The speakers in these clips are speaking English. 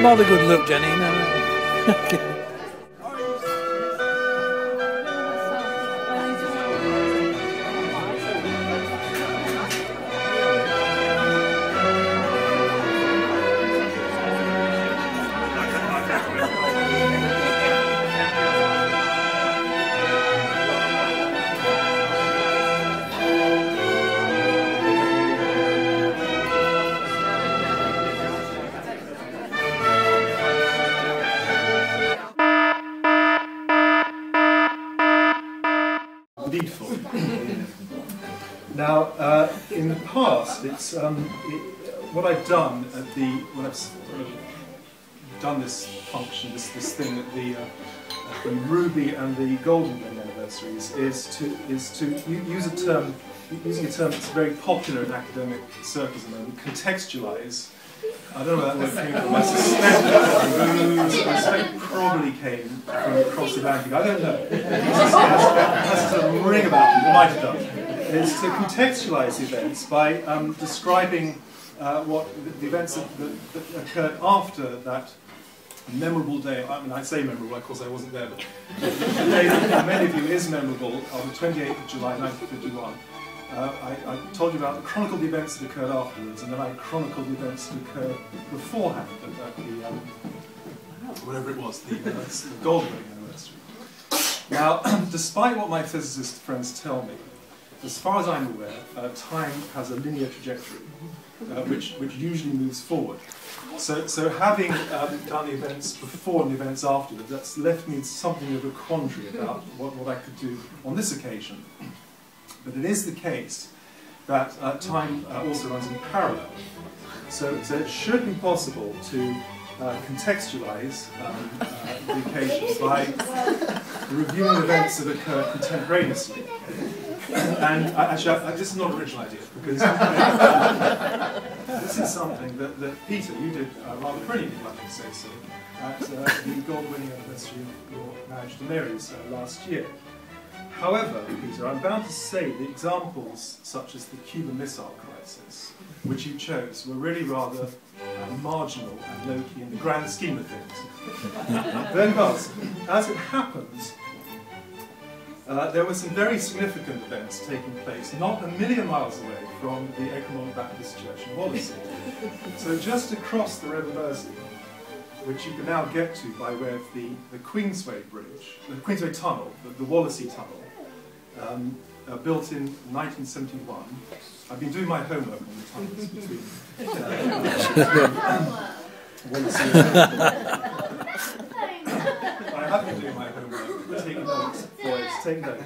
not a good look, Jenny. No. Needful. Now, in the past, it's what I've done at when I've done this function, this thing at the Ruby and the Golden Wedding anniversaries, is to use a term, using a term that's very popular in academic circles at the moment, contextualize. I don't know where that word came from. I suspect it probably came from across the Atlantic. I don't know. It has a ring about it. It might have done. It's to contextualize the events by describing what the events that occurred after that memorable day. I mean, I say memorable, of course I wasn't there, but the day that for many of you is memorable, on the 28th of July 1951. I told you about the chronicled events that occurred afterwards, and then I chronicled the events that occurred beforehand at the whatever it was, the Golden Wedding anniversary. Now, despite what my physicist friends tell me, as far as I'm aware, time has a linear trajectory, which usually moves forward. So having done the events before and the events afterwards, that's left me something of a quandary about what I could do on this occasion. But it is the case that time also runs in parallel. So it should be possible to contextualize the occasion by reviewing events that occur contemporaneously. And actually, this is not an original idea, because this is something that Peter, you did rather brilliantly, if I can say so, at the Golden Wedding anniversary of your marriage to Mary's last year. However, Peter, I'm bound to say the examples such as the Cuban Missile Crisis, which you chose, were really rather marginal and low-key in the grand scheme of things. Then, as it happens, there were some very significant events taking place not a million miles away from the Economic Baptist Church in Wallasey. So just across the River Mersey, which you can now get to by way of the Queensway Bridge, the Queensway Tunnel, the Wallasey Tunnel, built in 1971. I've been doing my homework on the tunnels between Wallasey and I have been doing my homework. Take notes, boys, take notes.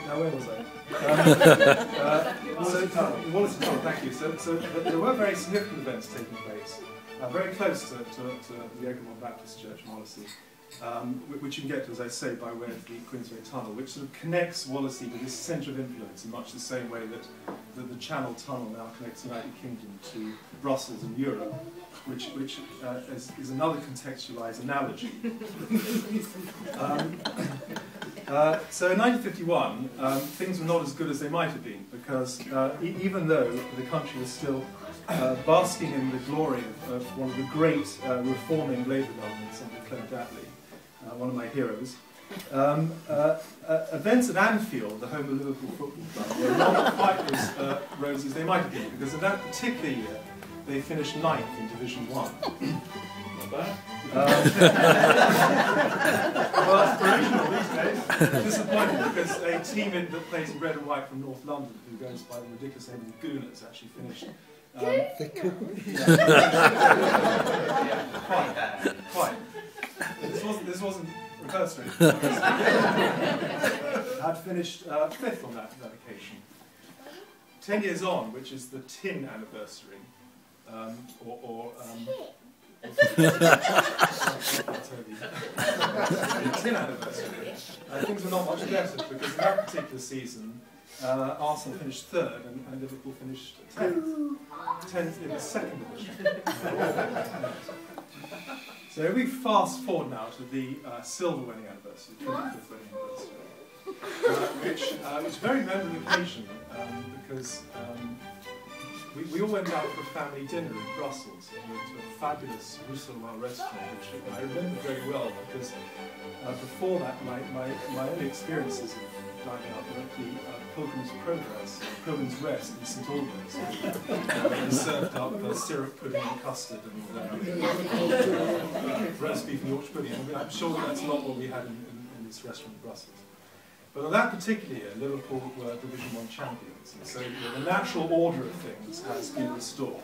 Now where was I? Wallasey Tunnel, thank you. So there were very significant events taking place, very close to the Egremont Baptist Church in Wallasey, which you can get to, as I say, by way of the Queensway Tunnel, which sort of connects Wallasey with this centre of influence in much the same way that the Channel Tunnel now connects the United Kingdom to Brussels and Europe, which is another contextualised analogy. So in 1951, things were not as good as they might have been, because even though the country was still basking in the glory of one of the great reforming Labour governments under Clement Attlee, one of my heroes, events at Anfield, the home of Liverpool Football Club, were not quite as rosy as they might have been, because in that particular year, they finished 9th in Division 1. Not bad. Well, it's original these days. Disappointing, because a team that plays in red and white from North London, who goes by the ridiculous name of the Gooners, actually finished. Quite. This wasn't rehearsed. I'd finished 5th on that occasion. 10 years on, which is the tin anniversary, the tin anniversary, things were not much better, because in that particular season, Arsenal finished 3rd and Liverpool finished 10th. 10th in the 2nd division. So we fast forward now to the silver wedding anniversary, the 25th wedding anniversary. which was a very memorable occasion because we all went out for a family dinner in Brussels. We went to a fabulous Rousselois restaurant, which I remember very well because before that, my only experiences of dining out were at the Pilgrim's Progress, Pilgrim's Rest in St Albans. They served up syrup pudding and custard and roast beef and Yorkshire pudding. And I'm sure that's not what we had in this restaurant in Brussels. But on that particular year, Liverpool were Division 1 champions, and so the natural order of things has been restored.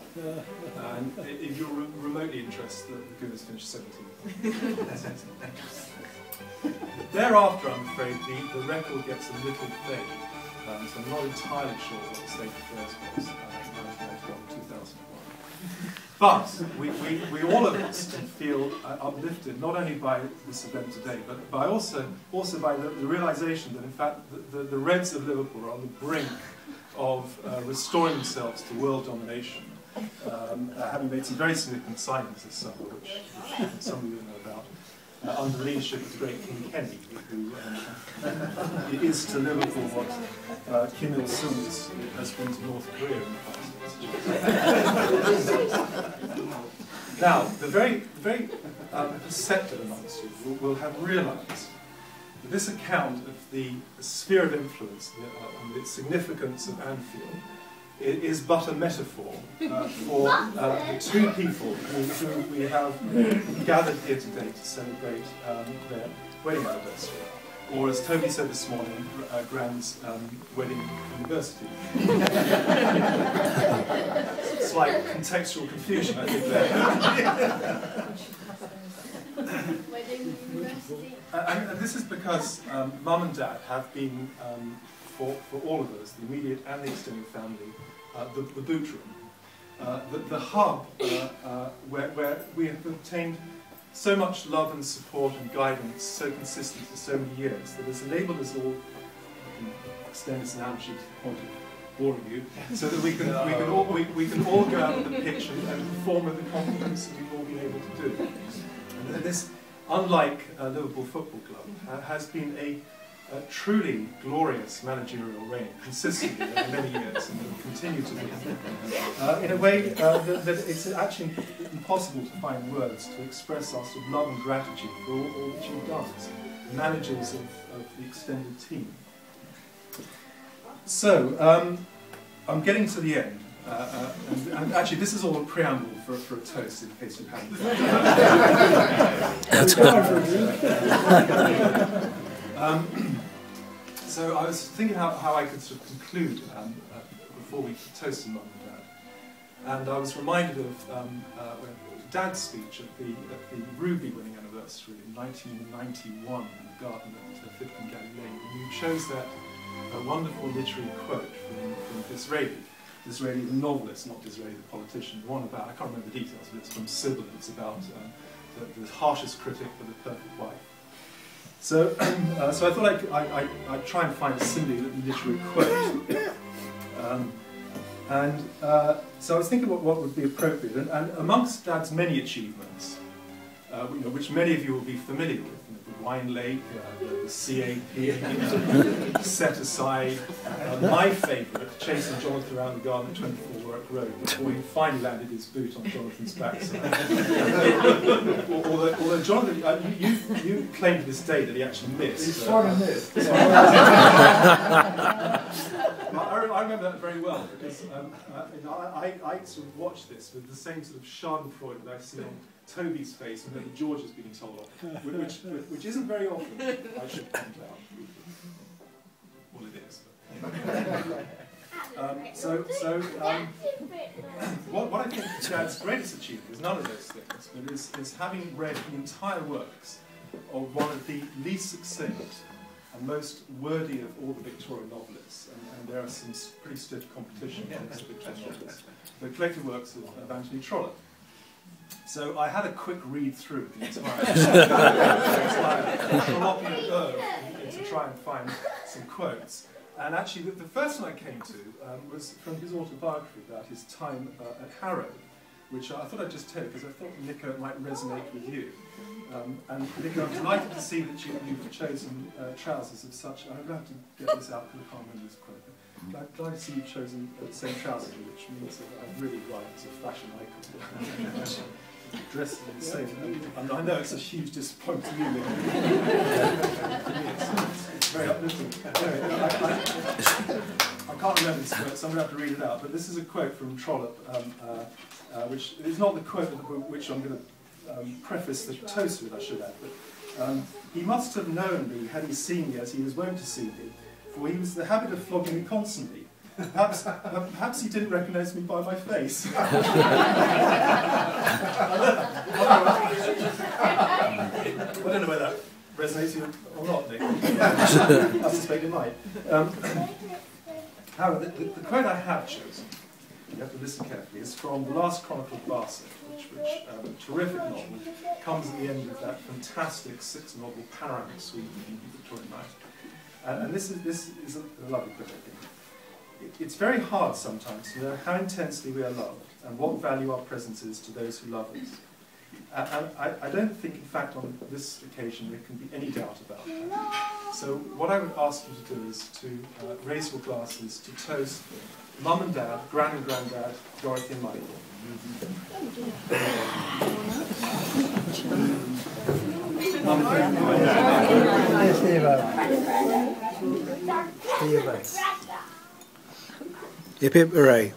And if you're remotely interested, the Gooners finished 17th. Thereafter, I'm afraid, the record gets a little vague, so I'm not entirely sure what the state of affairs was in 2001. But we all of us can feel uplifted, not only by this event today, but by also by the realization that, in fact, the Reds of Liverpool are on the brink of restoring themselves to world domination, having made some very significant signings this summer, which some of you know about, under the leadership of the great King Kenny, who is to Liverpool what Kim Il-sung has been to North Korea in the past. Now, the very perceptive amongst you will have realised that this account of the sphere of influence and its significance of Anfield is but a metaphor for the two people who we have gathered here today to celebrate their wedding anniversary. Or, as Toby said this morning, Graham's wedding anniversary. Slight contextual confusion, I think, there. Wedding university. And this is because Mum and Dad have been, for all of us, the immediate and the extended family, the boot room. The hub where we have obtained so much love and support and guidance so consistent for so many years that has enabled us all, I can extend this analogy to the point of boring you, so that we can all go out on the pitch and perform with the confidence that we've all been able to do. And this, unlike Liverpool Football Club, has been a truly glorious managerial reign, consistently over many years, and will continue to be, in a way that it's actually impossible to find words to express our sort of love and gratitude for all that you've done as managers of the extended team. So, I'm getting to the end, and actually this is all a preamble for a toast, in case you haven't. So I was thinking how I could sort of conclude before we toasted Mum and Dad, and I was reminded of Dad's speech at the Ruby winning anniversary in 1991 in the garden at 15 Galley Lane. And you chose that wonderful literary quote from Disraeli. Disraeli the novelist, not Disraeli the politician. The one about, I can't remember the details, but it's from Sybil. It's about the harshest critic for the perfect wife. So, so I thought I'd try and find a similarly literary quote. So I was thinking what would be appropriate. And amongst Dad's many achievements, which many of you will be familiar with, the Wine Lake, the CAP, Set Aside, my favourite, chasing Jonathan around the garden at 24 Warwick Road before he finally landed his boot on Jonathan's backside. although Jonathan, you claim to this day that he actually missed. He sort of missed. I remember that very well because I sort of watched this with the same sort of schadenfreude that I see on Toby's face whenever George is being told off, which isn't very often, I should point out. Well, it is. What I think Dad's greatest achievement is none of those things, but is having read the entire works of one of the least succinct and most wordy of all the Victorian novelists, and there are some pretty stiff competition against Victorian novelists, the collected works of Anthony Trollope. So I had a quick read through the entire to try and find some quotes. And actually, the first one I came to was from his autobiography about his time at Harrow. which I thought I'd just tell you because I thought, Nico, it might resonate with you. And Nico, I'm delighted to see that you've chosen trousers of such. I'm going to have to get this out because I can't remember this quote. But I'm glad to see you've chosen the same trousers, which means that I really like as a fashion icon. Dressed in the same. And I know it's a huge disappointment to you, Nico. It's very uplifting. I can't remember this quote, so I'm going to have to read it out. But this is a quote from Trollope, which is not the quote of the book which I'm going to preface the toast with, I should add. But he must have known me had he seen me as he was wont to see me, for he was in the habit of flogging me constantly. Perhaps he didn't recognise me by my face. I don't know whether that resonates with you or not, Nick. I suspect it might. However, the quote I have chosen, you have to listen carefully, is from The Last Chronicle of Barset, which a terrific novel, comes at the end of that fantastic 6-novel panoramic suite in Victorian life. And this is a lovely quote, I think. It's very hard sometimes to know how intensely we are loved and what value our presence is to those who love us. And I don't think, in fact, on this occasion there can be any doubt about that. So what I would ask you to do is to raise your glasses to toast Mum and Dad, Gran and Grandad, Dorothy and Michael. Mum and Dad. Hip hip hooray.